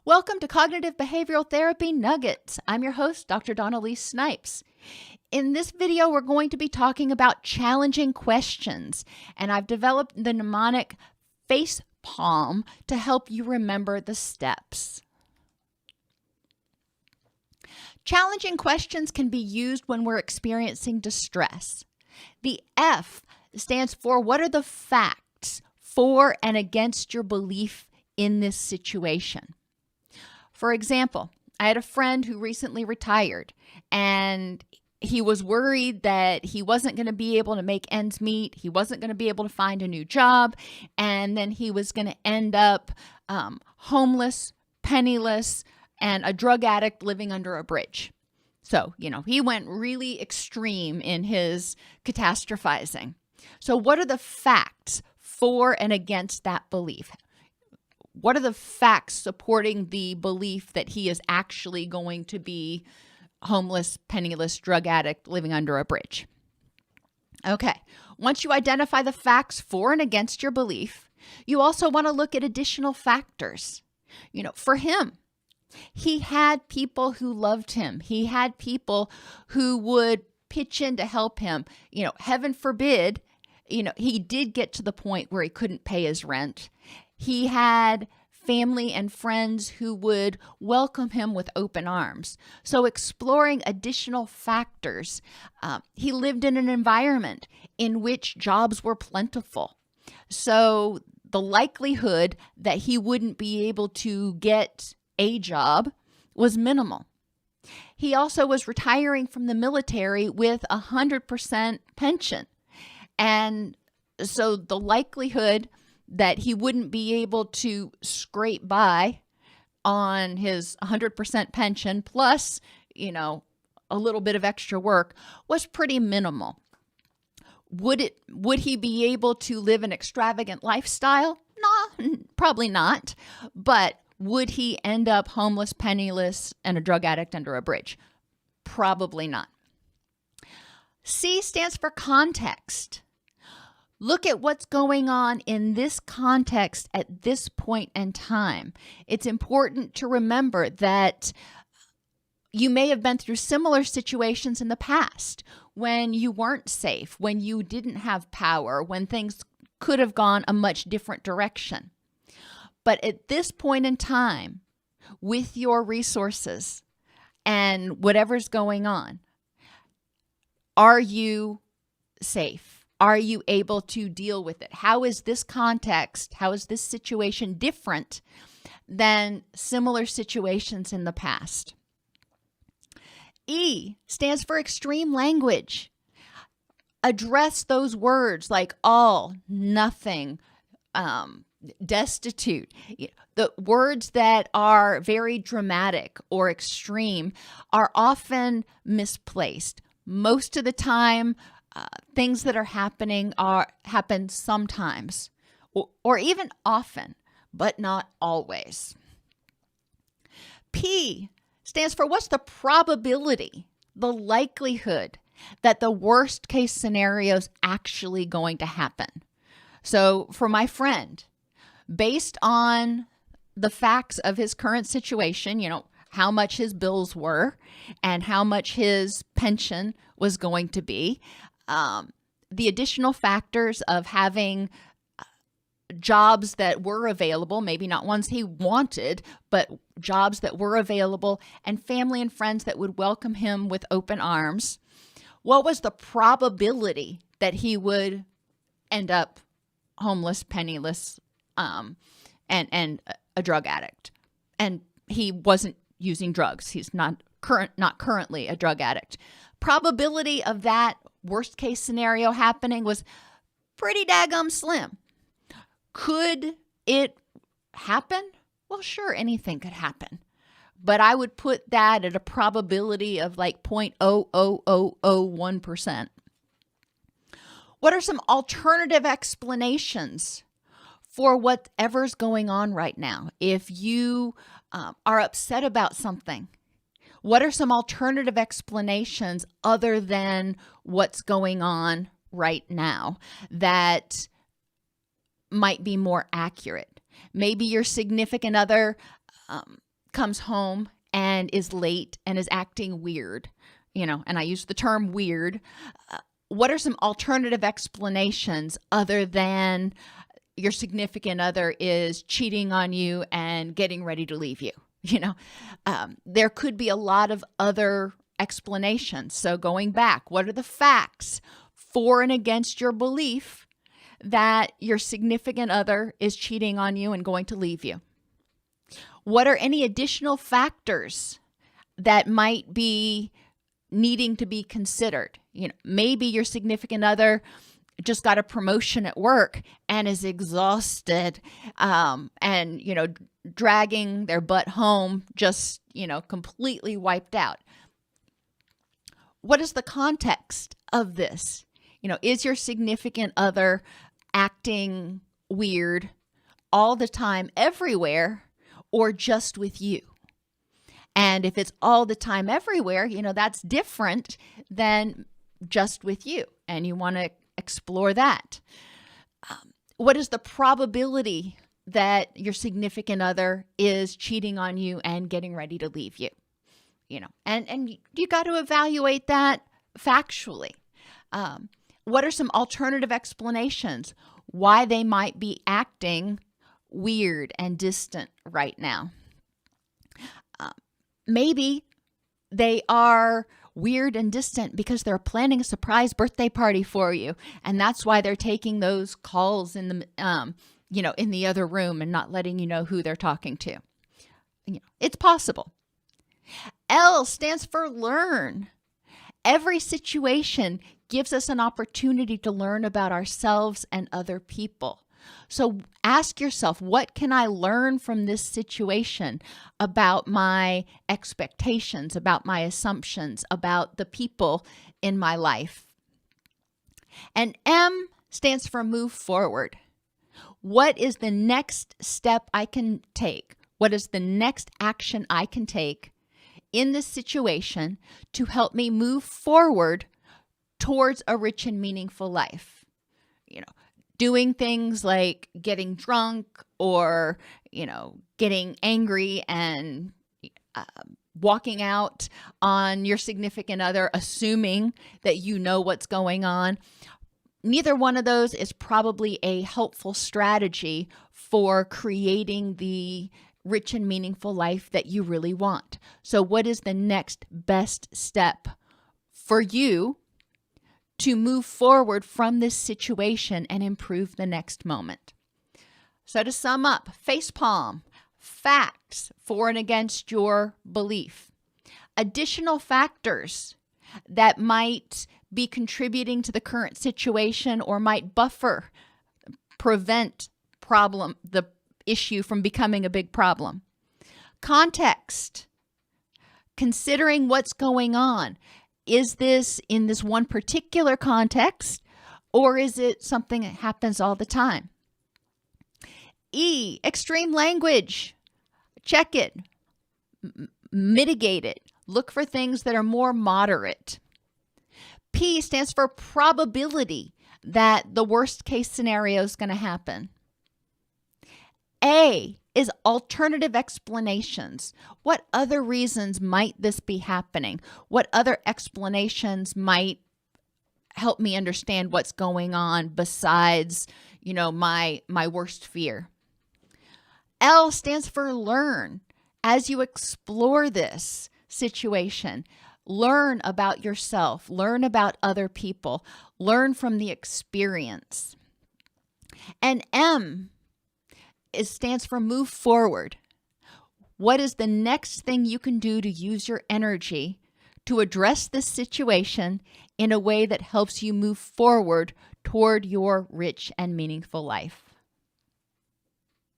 Welcome to Cognitive Behavioral Therapy Nuggets. I'm your host, Dr. Elise Snipes. In this video, we're going to be talking about challenging questions, and I've developed the mnemonic face palm to help you remember the steps. Challenging questions can be used when we're experiencing distress. The F stands for what are the facts for and against your belief in this situation. For example, I had a friend who recently retired, and he was worried that he wasn't going to be able to make ends meet. He wasn't going to be able to find a new job, and then he was going to end up homeless, penniless, and a drug addict living under a bridge. So, he went really extreme in his catastrophizing. So what are the facts for and against that belief? What are the facts supporting the belief that he is actually going to be homeless, penniless, drug addict living under a bridge? Okay, once you identify the facts for and against your belief, you also want to look at additional factors. For him, he had people who loved him. He had people who would pitch in to help him. Heaven forbid, he did get to the point where he couldn't pay his rent. He had family and friends who would welcome him with open arms. So exploring additional factors. He lived in an environment in which jobs were plentiful. So the likelihood that he wouldn't be able to get a job was minimal. He also was retiring from the military with 100% pension. And so the likelihood that he wouldn't be able to scrape by on his 100% pension plus, a little bit of extra work was pretty minimal. Would he be able to live an extravagant lifestyle? No, probably not. But would he end up homeless, penniless, and a drug addict under a bridge? Probably not. C stands for context. Look at what's going on in this context at this point in time. It's important to remember that you may have been through similar situations in the past when you weren't safe, when you didn't have power, when things could have gone a much different direction. But at this point in time, with your resources and whatever's going on, are you safe? Are you able to deal with it? How is this context, how is this situation different than similar situations in the past? E stands for extreme language. Address those words like all, nothing, destitute. The words that are very dramatic or extreme are often misplaced. Most of the time, things that are happening happen sometimes or even often, but not always. P stands for what's the probability, the likelihood that the worst case scenario is actually going to happen. So for my friend, based on the facts of his current situation, how much his bills were and how much his pension was going to be, the additional factors of having jobs that were available, maybe not ones he wanted, but jobs that were available, and family and friends that would welcome him with open arms. What was the probability that he would end up homeless, penniless, and a drug addict? And he wasn't using drugs. He's not currently a drug addict. Probability of that worst case scenario happening was pretty daggum slim. Could it happen? Well, sure, anything could happen. But I would put that at a probability of like 0.00001%. What are some alternative explanations for whatever's going on right now? If you are upset about something, what are some alternative explanations other than what's going on right now that might be more accurate? Maybe your significant other comes home and is late and is acting weird, and I use the term weird, what are some alternative explanations other than your significant other is cheating on you and getting ready to leave you? There could be a lot of other explanations. So going back, what are the facts for and against your belief that your significant other is cheating on you and going to leave you? What are any additional factors that might be needing to be considered? Maybe your significant other just got a promotion at work and is exhausted, and dragging their butt home, just completely wiped out. What is the context of this? Is your significant other acting weird all the time, everywhere, or just with you? And if it's all the time, everywhere, that's different than just with you, and you want to explore that. What is the probability that your significant other is cheating on you and getting ready to leave you? And you got to evaluate that factually. What are some alternative explanations why they might be acting weird and distant right now? Maybe they are weird and distant because they're planning a surprise birthday party for you, and that's why they're taking those calls in the in the other room and not letting you know who they're talking to. It's possible. L stands for learn. Every situation gives us an opportunity to learn about ourselves and other people. So ask yourself, what can I learn from this situation about my expectations, about my assumptions, about the people in my life? And M stands for move forward. What is the next step I can take? What is the next action I can take in this situation to help me move forward towards a rich and meaningful life? Doing things like getting drunk or, getting angry and walking out on your significant other, assuming that you know what's going on. Neither one of those is probably a helpful strategy for creating the rich and meaningful life that you really want. So what is the next best step for you to move forward from this situation and improve the next moment? So to sum up, facepalm, facts for and against your belief. Additional factors that might be contributing to the current situation or might prevent the issue from becoming a big problem. Context, considering what's going on. Is this in this one particular context, or is it something that happens all the time? E, extreme language. Check it. Mitigate it. Look for things that are more moderate. P stands for probability that the worst case scenario is going to happen. A is alternative explanations. What other reasons might this be happening? What other explanations might help me understand what's going on besides, my worst fear? L stands for learn. As you explore this situation, learn about yourself, learn about other people, learn from the experience. And M stands for move forward. What is the next thing you can do to use your energy to address this situation in a way that helps you move forward toward your rich and meaningful life?